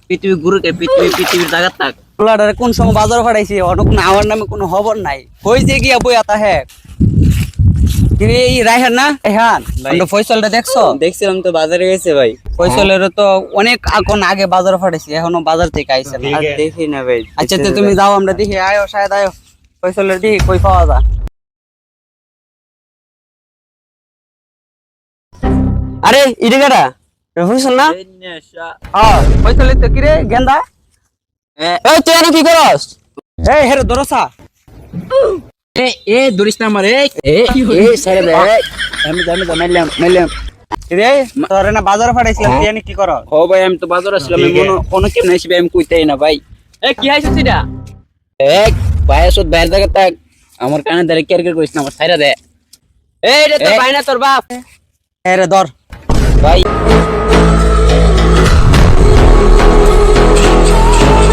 পৃথিবী ঘুরে পৃথিবীর জায়গা থাক পোলাটারে কোন সময় বাজার ফাটাইছি আমার নামে কোনো খবর নাই হয়েছে গিয়া বই আতা হ্যাঁ এই রায়হান না এহান ফয়সালটা দেখছো? দেখছিলাম তো বাজারে গেছে ভাই। ফয়সালের তো অনেক আগে বাজার ফাটাইছি, এখনো বাজার থেকে আইছে না। আর দেখি না ভাই। আচ্ছা তুমি যাও, আমরা দেখি আয়ো শায়দ আয়ো ফয়সালের দেখি কই পাওয়া যায়। আরে ইডিগাটা ফয়সাল না? হ্যাঁ ফয়সাল তো কি রে গেন্দা? এই তুই এনে কি করস? এই হেরে দরসা দরিস না আমার ছেড়ে দে মেলাম রে তোরে না বাজার ফাটাইছিলাম, তুই এনে কি করস? ও ভাই আমি তো বাজার আসলাম, কোনো কেমন হিসেবে আমি কইতেই না ভাই। কি হাইছিস এটা? ভাই আসত বাইরে জায়গা থাক, আমার কানে ধরে কেয়ার করিস না, আমার ছাইরা দে। এই রে তোর ভাই না তোর বাপ? রে ধর ভাই।